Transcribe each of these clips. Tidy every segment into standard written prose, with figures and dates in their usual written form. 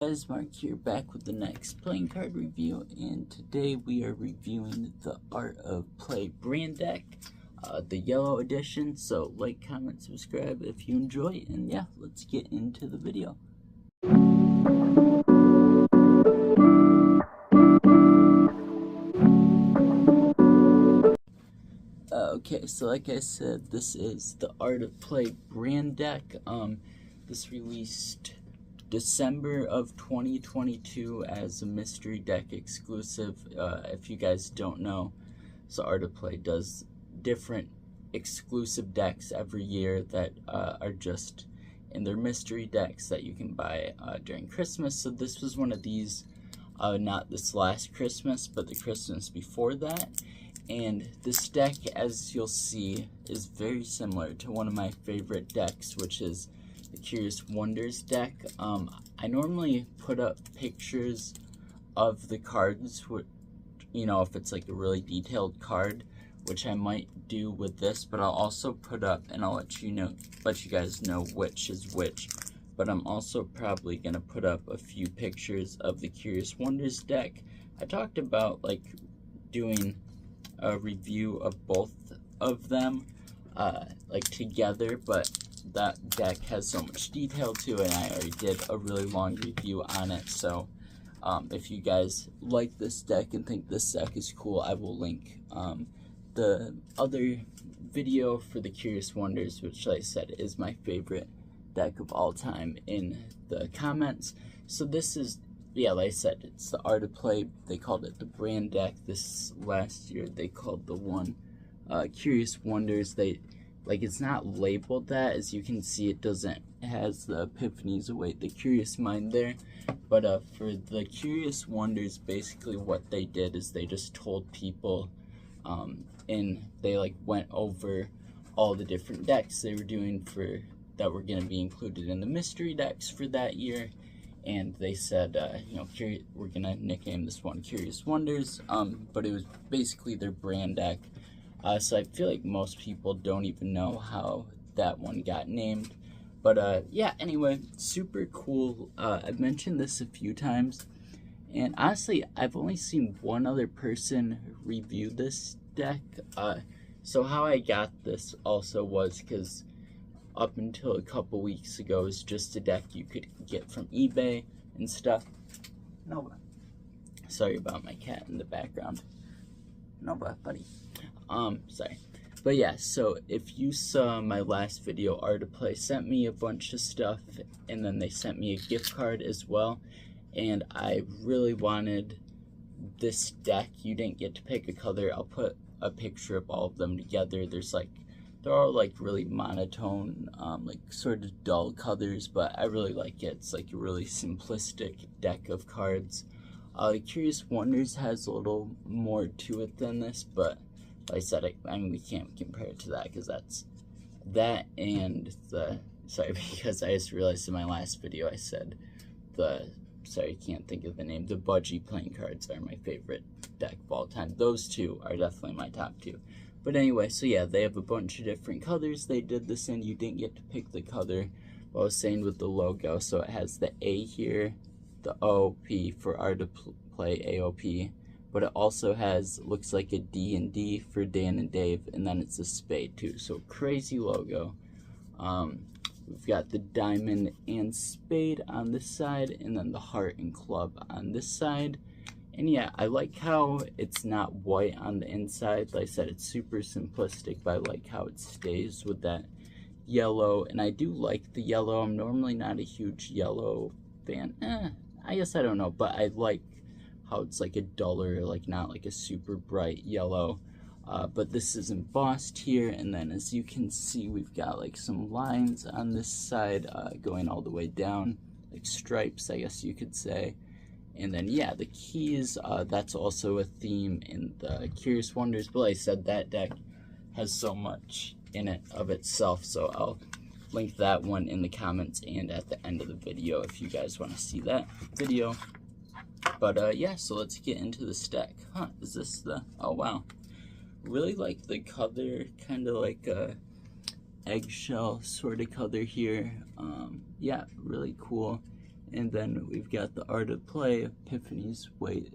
Guys, Mark here, back with the next playing card review, and today we are reviewing the Art of Play brand deck, the yellow edition. So like, comment, subscribe if you enjoy, and yeah, let's get into the video. Okay, so like I said, this is the Art of Play brand deck. This released December of 2022 as a mystery deck exclusive. If you guys don't know, so Art of Play does different exclusive decks every year that are just in their mystery decks that you can buy during Christmas. So this was one of these, not this last Christmas, but the Christmas before that. And this deck, as you'll see, is very similar to one of my favorite decks, which is the Curious Wonders deck. I normally put up pictures of the cards, you know, if it's like a really detailed card, which I might do with this, but I'll also put up, and I'll let you guys know which is which. But I'm also probably gonna put up a few pictures of the Curious Wonders deck. I talked about like doing a review of both of them like together, but that deck has so much detail to it, and I already did a really long review on it. So if you guys like this deck and think this deck is cool, I will link the other video for the Curious Wonders, which, like I said, is my favorite deck of all time, in the comments. So this is, yeah, like I said, it's the Art of Play. They called it the brand deck. This last year they called the one Curious Wonders. It's not labeled that. As you can see, it has the Epiphanies Await the Curious Mind there. But for the Curious Wonders, basically what they did is they just told people, and they went over all the different decks they were doing that were going to be included in the mystery decks for that year. And they said, we're going to nickname this one Curious Wonders, but it was basically their brand deck. So I feel like most people don't even know how that one got named. But yeah, anyway, super cool. I've mentioned this a few times, and honestly, I've only seen one other person review this deck. So how I got this also was because up until a couple weeks ago, it's just a deck you could get from eBay and stuff. No, sorry about my cat in the background. No, buddy. Sorry. But yeah, so if you saw my last video, Art of Play sent me a bunch of stuff, and then they sent me a gift card as well. And I really wanted this deck. You didn't get to pick a color. I'll put a picture of all of them together. They're all really monotone, sort of dull colors, but I really like it. It's like a really simplistic deck of cards. Curious Wonders has a little more to it than this, but like I said, we can't compare it to that, because that's that and because I just realized in my last video I said I can't think of the name. The Budgie playing cards are my favorite deck of all time. Those two are definitely my top two. But anyway, so yeah, they have a bunch of different colors they did this in. You didn't get to pick the color. What I was saying with the logo, so it has the A here, the OP for Art of Play, AOP, but it also looks like a D and D for Dan and Dave, and then it's a spade too. So crazy logo. We've got the diamond and spade on this side, and then the heart and club on this side. And yeah, I like how it's not white on the inside. Like I said, it's super simplistic, but I like how it stays with that yellow. And I do like the yellow. I'm normally not a huge yellow fan. I guess I don't know, but I like how it's like a duller, not like a super bright yellow. But this is embossed here, and then as you can see, we've got some lines on this side going all the way down, like stripes, I guess you could say. And then yeah, the keys, that's also a theme in the Curious Wonders, but like I said, that deck has so much in it of itself, so I'll link that one in the comments and at the end of the video if you guys want to see that video. But yeah, so let's get into this deck. Is this oh wow. Really like the color, kind of like a eggshell sort of color here. Yeah, really cool. And then we've got the Art of Play, Epiphany's Way,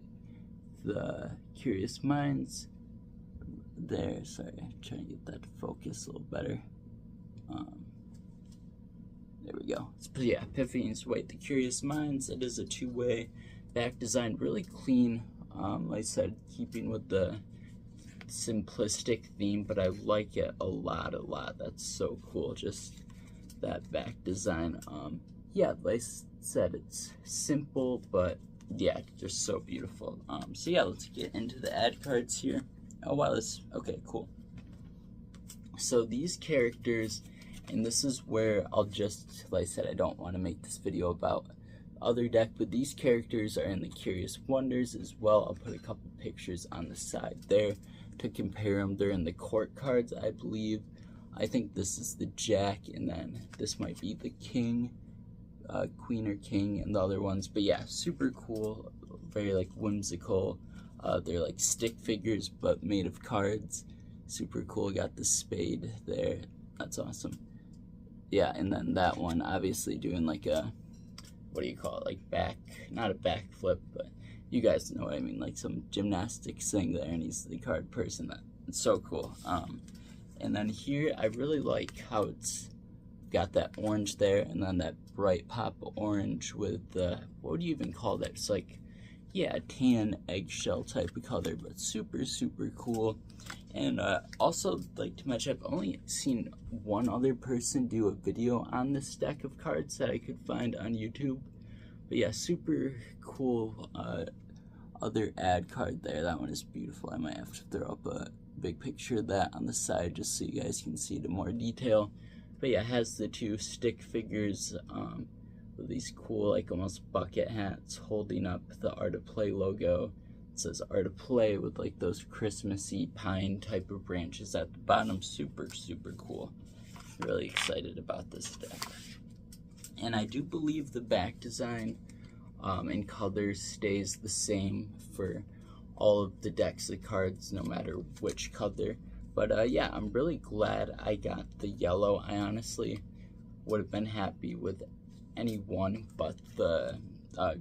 the Curious Minds. There, sorry, I'm trying to get that to focus a little better. There we go. But yeah, Epiphany's Way, the Curious Minds. It is a two-way back design, really clean. Like I said, keeping with the simplistic theme, but I like it a lot. That's so cool, just that back design. Yeah, like I said, it's simple, but yeah, just so beautiful. So yeah, let's get into the ad cards here. Oh wow, okay, cool. So these characters, and this is where I'll just, like I said, I don't want to make this video about other deck, but these characters are in the Curious Wonders as well. I'll put a couple pictures on the side there to compare them. They're in the court cards, I believe. I think this is the Jack, and then this might be the King, Queen or King, and the other ones. But yeah, super cool, very like whimsical. They're like stick figures, but made of cards. Super cool. Got the spade there. That's awesome. Yeah, and then that one, obviously doing like a, what do you call it? Like back, not a backflip, but you guys know what I mean. Like some gymnastics thing there, and he's the card person. It's so cool. And then here, I really like how it's got that orange there, and then that bright pop orange with the, what would you even call that? It's like, yeah, a tan eggshell type of color, but super cool. And also, like to match, I've only seen one other person do a video on this deck of cards that I could find on YouTube. But yeah, super cool other ad card there. That one is beautiful. I might have to throw up a big picture of that on the side just so you guys can see it in more detail. But yeah, it has the two stick figures with these cool, like almost bucket hats holding up the Art of Play logo. It says Art of Play with like those Christmassy pine type of branches at the bottom. Super cool. Really excited about this deck. And I do believe the back design and colors stays the same for all of the decks of cards, no matter which color. But yeah, I'm really glad I got the yellow. I honestly would have been happy with any one but the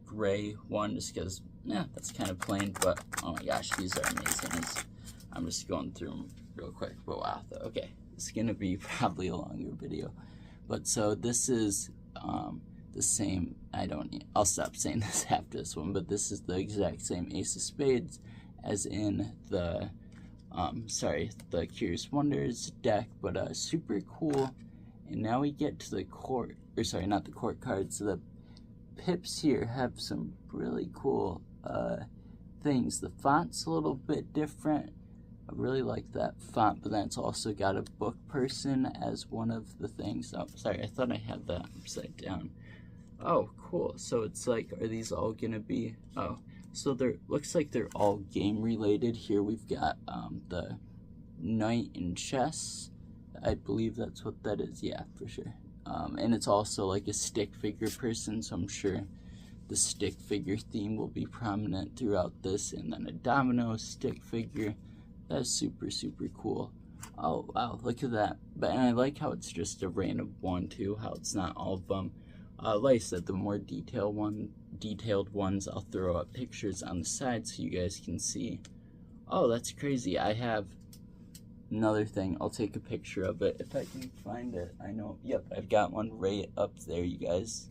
gray one, just because, yeah, that's kind of plain. But oh my gosh, these are amazing. I'm just going through them real quick. But wow, okay, it's gonna be probably a longer video. But so this is the same. I'll stop saying this after this one. But this is the exact same Ace of Spades as in the the Curious Wonders deck, but super cool. And now we get to the court, or sorry, not the court cards. So the pips here have some really cool things. The font's a little bit different. I really like that font, but then it's also got a book person as one of the things. Oh, sorry, I thought I had that upside down. Oh, cool. So it's like, are these all gonna be, oh, so looks like they're all game related. Here we've got the knight in chess. I believe that's what that is. Yeah, for sure. And it's also like a stick figure person, so I'm sure the stick figure theme will be prominent throughout this. And then a domino stick figure. That's super cool. Oh wow, look at that. And I like how it's just a random one too, how it's not all of them. Like I said, the more detailed ones, I'll throw up pictures on the side so you guys can see. Oh, that's crazy. I have another thing. I'll take a picture of it if I can find it. I know, yep, I've got one right up there, you guys.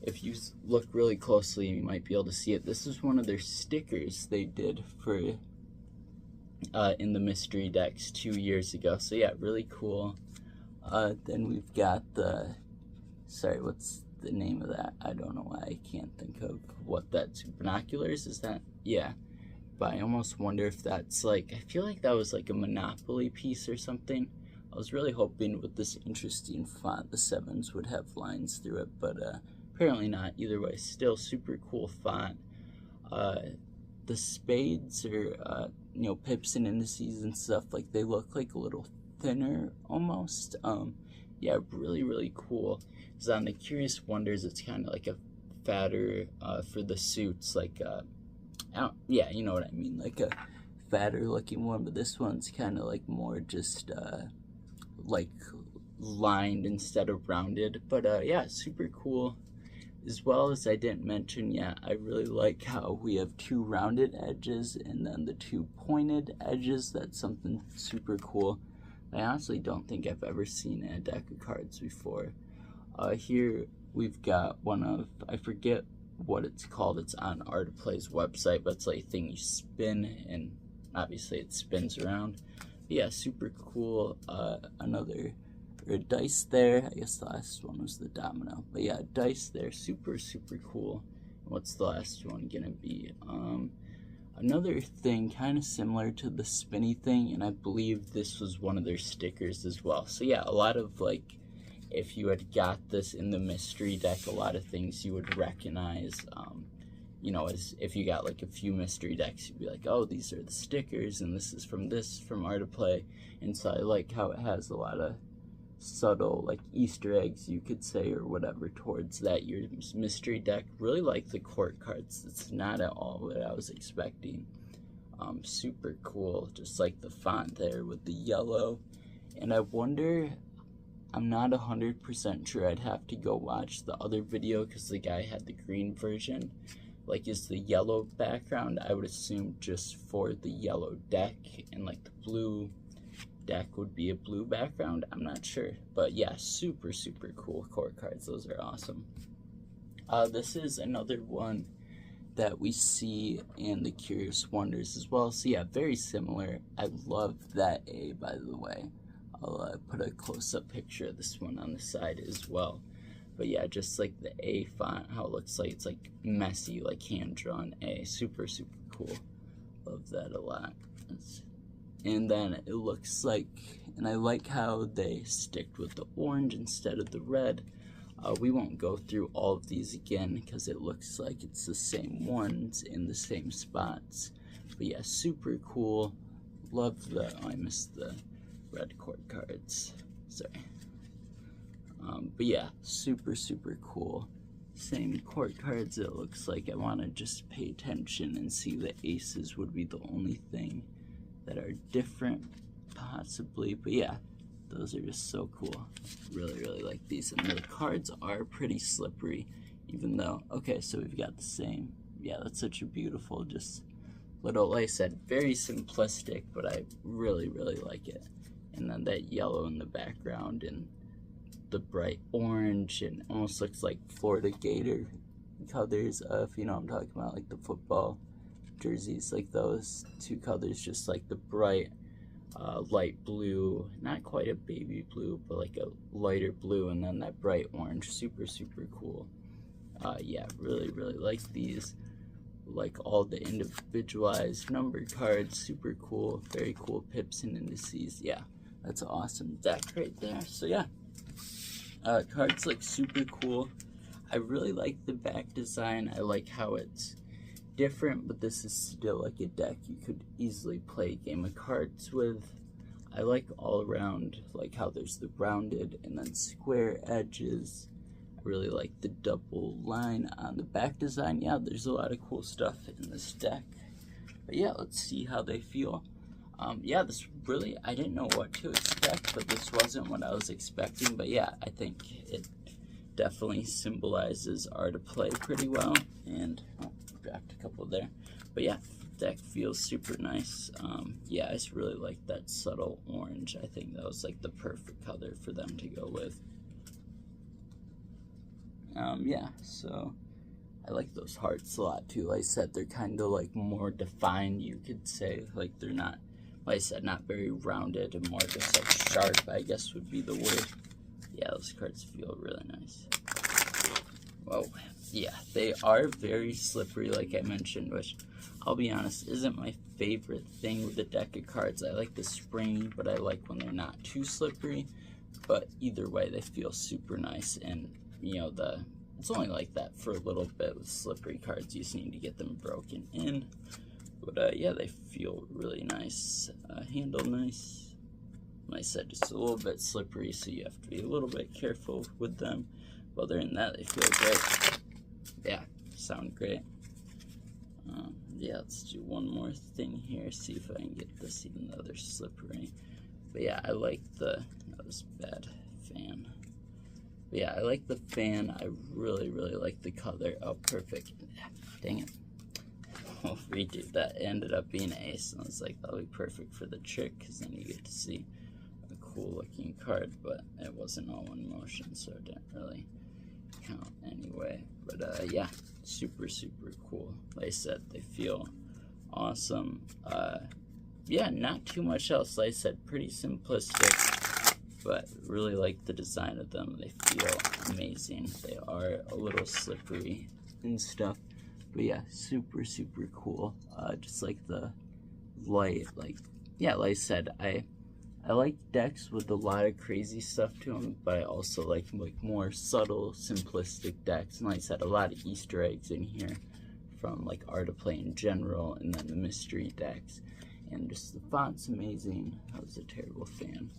If you look really closely, you might be able to see it. This is one of their stickers they did for in the mystery decks 2 years ago. So yeah, really cool. Then we've got the, sorry, what's the name of that? I don't know why I can't think of what that's. Binoculars, is that? Yeah. But I almost wonder if that's like, I feel like that was like a Monopoly piece or something. I was really hoping with this interesting font, the 7s would have lines through it, but apparently not. Either way, still super cool font. The spades are, you know, pips and indices and stuff, like they look like a little thinner almost. Yeah, really cool. Because on the Curious Wonders, it's kind of like a fatter for the suits, like yeah, you know what I mean, like a fatter looking one, but this one's kind of like more just like lined instead of rounded. But yeah, super cool. As well as I didn't mention yet, I really like how we have 2 rounded edges and then the 2 pointed edges. That's something super cool. I honestly don't think I've ever seen in a deck of cards before. Here we've got one of, I forget what it's called, it's on Art of Play's website, but it's like a thing you spin and obviously it spins around. But yeah, super cool. Another dice there. I guess the last one was the domino, but yeah, dice there, super cool. What's the last one gonna be? Another thing kind of similar to the spinny thing, and I believe this was one of their stickers as well. So yeah, a lot of like, if you had got this in the mystery deck, a lot of things you would recognize. You know, as if you got like a few mystery decks, you'd be like, oh, these are the stickers, and this is from Art of Play. And so I like how it has a lot of subtle like Easter eggs, you could say, or whatever, towards that your mystery deck. Really like the court cards. It's not at all what I was expecting. Super cool, just like the font there with the yellow. And I wonder, I'm not 100% sure, I'd have to go watch the other video because the guy had the green version. Like, is the yellow background, I would assume, just for the yellow deck, and like the blue deck would be a blue background. I'm not sure, but yeah, super cool court cards. Those are awesome. This is another one that we see in the Curious Wonders as well. So yeah, very similar. I love that A, by the way. I'll put a close-up picture of this one on the side as well. But yeah, just like the A font, how it looks like it's like messy, like hand-drawn A. Super cool. Love that a lot. And then it looks like, and I like how they stick with the orange instead of the red. We won't go through all of these again because it looks like it's the same ones in the same spots. But yeah, super cool. Love the, oh, I missed the red court cards. Sorry. But yeah, super cool. Same court cards. It looks like I want to just pay attention and see the aces would be the only thing that are different, possibly. But yeah, those are just so cool. Really like these. And the cards are pretty slippery, even though, okay, so we've got the same. Yeah, that's such a beautiful, just little, like I said, very simplistic, but I really like it. And then that yellow in the background and the bright orange, and almost looks like Florida Gator colors, if you know what I'm talking about, like the football jerseys, like those 2 colors, just like the bright light blue, not quite a baby blue, but like a lighter blue, and then that bright orange. Super cool. Yeah, really like these. Like all the individualized number cards, super cool. Very cool pips and indices. Yeah, that's an awesome deck right there. So yeah, cards look super cool. I really like the back design. I like how it's different, but this is still like a deck you could easily play a game of cards with. I like all around, like how there's the rounded and then square edges. I really like the double line on the back design. Yeah, there's a lot of cool stuff in this deck. But yeah, let's see how they feel. Yeah, this really, I didn't know what to expect, but this wasn't what I was expecting. But yeah, I think it definitely symbolizes Art of Play pretty well. And oh, dropped a couple there. But yeah, deck feels super nice. Yeah, I just really like that subtle orange. I think that was like the perfect color for them to go with. Yeah, so I like those hearts a lot too. Like I said, they're kind of like more defined, you could say. Like they're not, like I said, not very rounded, and more just like sharp, I guess would be the word. Yeah, those cards feel really nice. Whoa, yeah, they are very slippery, like I mentioned, which I'll be honest, isn't my favorite thing with the deck of cards. I like the springy, but I like when they're not too slippery. But either way, they feel super nice, and you know, it's only like that for a little bit with slippery cards. You just need to get them broken in. But yeah, they feel really nice. Handle nice. Like I said, just a little bit slippery, so you have to be a little bit careful with them. But other than that, they feel great. Yeah, sound great. Yeah, let's do one more thing here, see if I can get this, even though they're slippery. But yeah, I like that was bad fan. But yeah, I like the fan. I really like the color. Oh, perfect. Dang it. I'll redo that. It ended up being ace, and I was like, that'll be perfect for the trick, because then you get to see a cool looking card, but it wasn't all one motion, so it didn't really count anyway. But yeah, super cool. Like I said, they feel awesome. Yeah, not too much else. Like I said, pretty simplistic, but really like the design of them. They feel amazing. They are a little slippery and stuff, but yeah, super cool. Just like the light, like, yeah, like I said, I like decks with a lot of crazy stuff to them, but I also like more subtle, simplistic decks. And like I said, a lot of Easter eggs in here from like Art of Play in general, and then the mystery decks. And just the font's amazing. I was a terrible fan.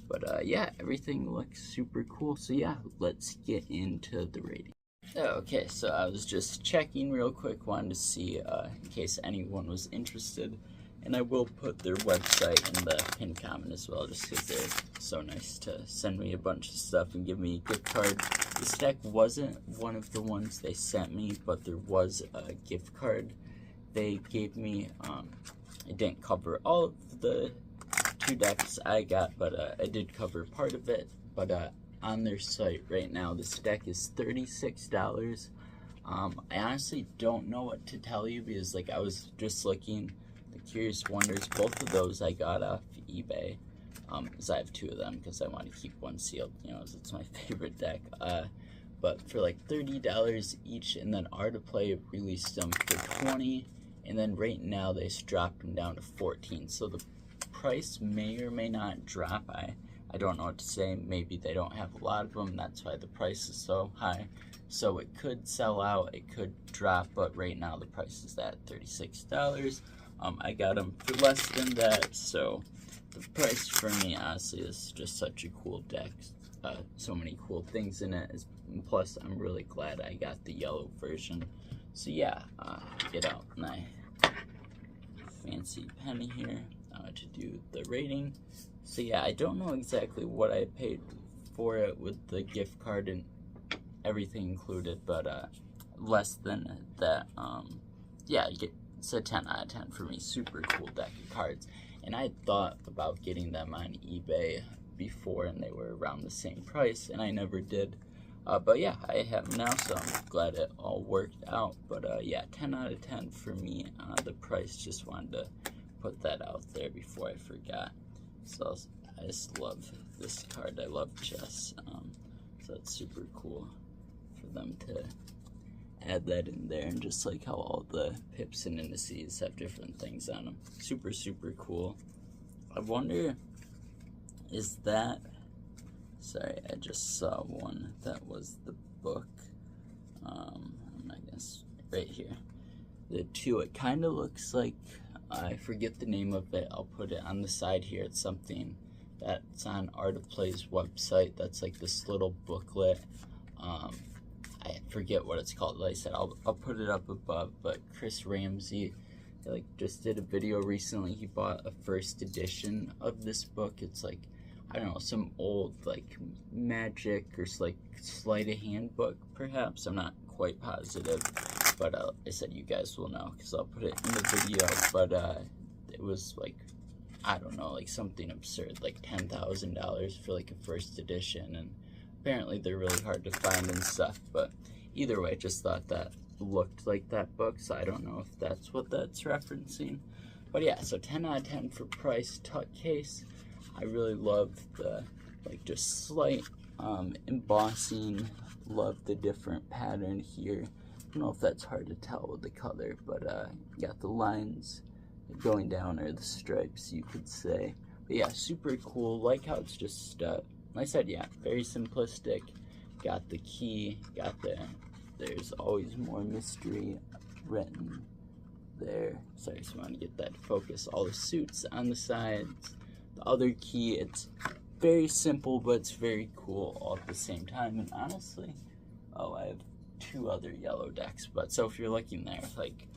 But yeah, everything looks super cool. So yeah, let's get into the rating. Okay, so I was just checking real quick, wanted to see in case anyone was interested. And I will put their website in the pinned comment as well, just because they're so nice to send me a bunch of stuff and give me a gift card. This deck wasn't one of the ones they sent me, but there was a gift card they gave me. It didn't cover all of the 2 decks I got, but I did cover part of it. But on their site right now, this deck is $36. I honestly don't know what to tell you, because like I was just looking. The Curious Wonders, both of those I got off eBay, because I have 2 of them, because I want to keep one sealed, you know, as it's my favorite deck. But for like $30 each, and then Art of Play released them for $20, and then right now they dropped them down to $14. So the price may or may not drop. I don't know what to say. Maybe they don't have a lot of them, that's why the price is so high. So it could sell out, it could drop, but right now the price is at $36. I got them for less than that, so the price for me, honestly, is just such a cool deck. So many cool things in it. Plus, I'm really glad I got the yellow version. So yeah, get out my fancy pen here to do the rating. So yeah, I don't know exactly what I paid for it with the gift card and everything included, but less than that. Yeah, it's a 10 out of 10 for me. Super cool deck of cards. And I thought about getting them on eBay before, and they were around the same price, and I never did. But yeah, I have them now, so I'm glad it all worked out. But yeah, 10 out of 10 for me. The price, just wanted to put that out there before I forgot. So I just love this card. I love chess. So it's super cool for them to add that in there, and just like how all the pips and indices have different things on them. Super cool. I wonder, is that, sorry, I just saw one that was the book. I guess right here. The 2, it kind of looks like, I forget the name of it, I'll put it on the side here. It's something that's on Art of Play's website, that's like this little booklet. I forget what it's called. Like I said, I'll put it up above. But Chris Ramsey, like, just did a video recently. He bought a first edition of this book. It's like, I don't know, some old like magic or like sleight of hand book, perhaps. I'm not quite positive, but I said you guys will know because I'll put it in the video. But it was like, I don't know, like something absurd, like $10,000 for like a first edition, and apparently they're really hard to find and stuff. But either way, just thought that looked like that book, so I don't know if that's what that's referencing. But yeah, so 10 out of 10 for price. Tuck case, I really love the like just slight embossing. Love the different pattern here. I don't know if that's hard to tell with the color, but you got the lines going down, or the stripes you could say. But yeah, super cool. Like how it's just like I said, yeah, very simplistic. Got the key, got there's always more mystery written there. Sorry, just want to get that focus. All the suits on the sides, the other key. It's very simple, but it's very cool all at the same time. And honestly, oh, I have 2 other yellow decks, but so if you're looking there, like,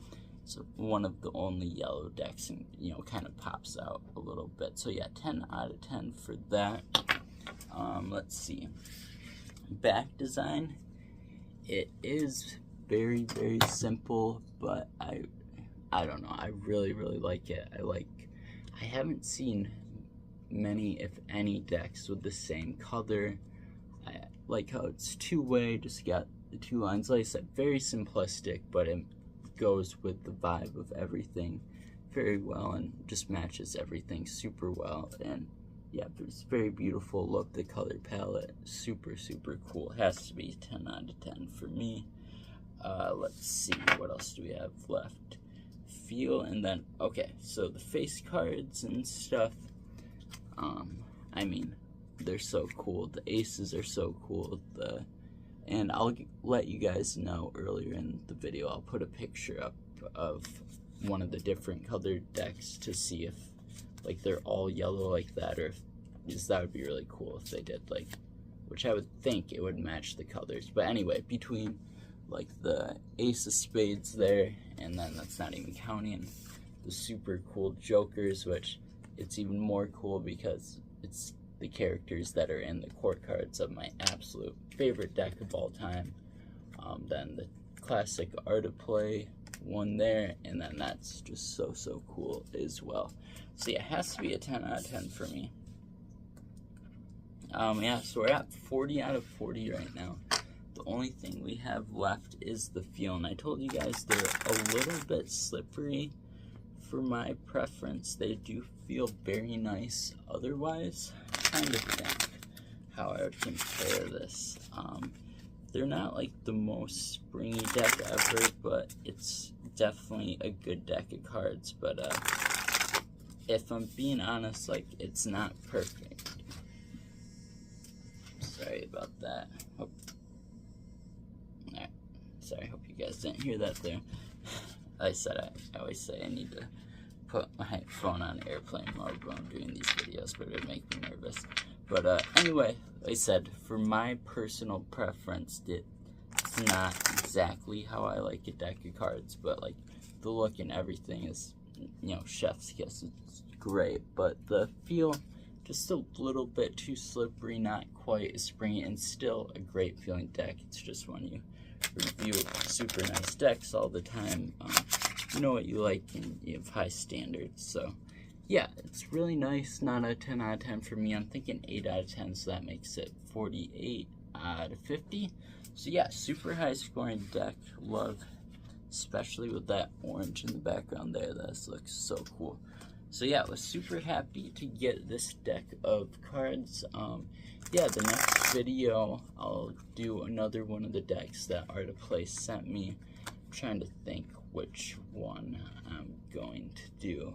so one of the only yellow decks, and you know, kind of pops out a little bit. So yeah, 10 out of 10 for that. Let's see. back design, it is very, very simple, but I don't know, I really like it. I haven't seen many, if any, decks with the same color. I like how it's two-way, just got the two lines. Like I said, very simplistic, but it goes with the vibe of everything very well and just matches everything super well. And yeah, it's very beautiful look. The color palette, super cool. Has to be 10 out of 10 for me. Let's see, what else do we have left? Feel, and then, okay, so the face cards and stuff, I mean, they're so cool. The aces are so cool. And I'll let you guys know earlier in the video, I'll put a picture up of one of the different colored decks to see if, like, they're all yellow like that, or if, that would be really cool if they did, like, which I would think it would match the colors. But anyway, between, like, the ace of spades there, and then that's not even counting the super cool jokers, which it's even more cool because it's the characters that are in the court cards of my absolute favorite deck of all time. Then the classic Art of Play one there, and then that's just so cool as well. So yeah, it has to be a 10 out of 10 for me. Yeah, so we're at 40 out of 40 right now. The only thing we have left is the feel, and I told you guys they're a little bit slippery for my preference. They do feel very nice otherwise. I'm trying to think how I would compare this. They're not like the most springy deck ever, but it's definitely a good deck of cards. But if I'm being honest, like, it's not perfect. Sorry about that. Alright, sorry, hope you guys didn't hear that there. I always say I need to put my phone on airplane mode when I'm doing these videos, but it would make me nervous. But anyway, like I said, for my personal preference, it's not exactly how I like a deck of cards, but like the look and everything is, you know, chef's kiss. It's great, but the feel, just a little bit too slippery, not quite as springy, and still a great feeling deck. It's just when you review super nice decks all the time, you know what you like and you have high standards. So yeah, it's really nice. Not a 10 out of 10 for me. I'm thinking 8 out of 10, so that makes it 48 out of 50. So yeah, super high scoring deck. Love, especially with that orange in the background there. That looks so cool. So yeah, I was super happy to get this deck of cards. Yeah, the next video, I'll do another one of the decks that Art of Play sent me. I'm trying to think which one I'm going to do.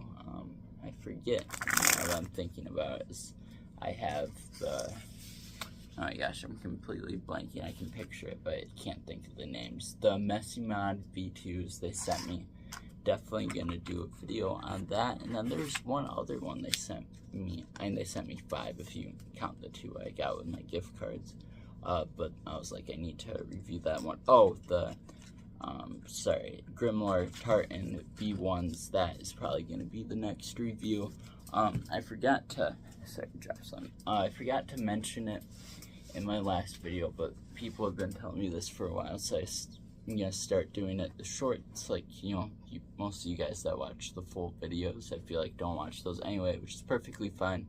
I forget now that I'm thinking about it. I have the, oh my gosh, I'm completely blanking. I can picture it, but I can't think of the names. The Messimod V2s they sent me. Definitely gonna do a video on that. And then there's one other one they sent me, and they sent me 5 if you count the 2 I got with my gift cards. But I was like, I need to review that one. Oh, the Grimoire Tartan V1s. That is probably gonna be the next review. I forgot to I forgot to mention it in my last video, but people have been telling me this for a while, so I'm gonna start doing it the shorts. Like, you know, most of you guys that watch the full videos, I feel like don't watch those anyway, which is perfectly fine.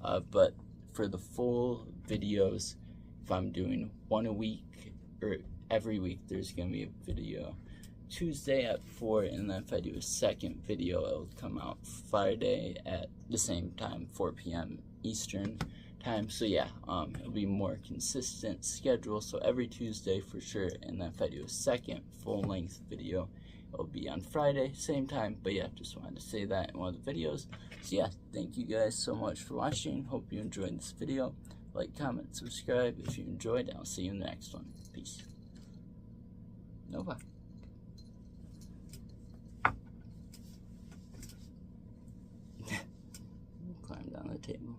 But for the full videos, if I'm doing one a week, or every week, there's gonna be a video Tuesday at 4, and then if I do a second video, it'll come out Friday at the same time, 4 p.m. Eastern time. So yeah, it'll be more consistent schedule, so every Tuesday for sure. And then if I do a second full-length video, it'll be on Friday, same time. But yeah, just wanted to say that in one of the videos. So yeah, thank you guys so much for watching. Hope you enjoyed this video. Like, comment, subscribe if you enjoyed, and I'll see you in the next one. Peace. Nova. Climb down the table.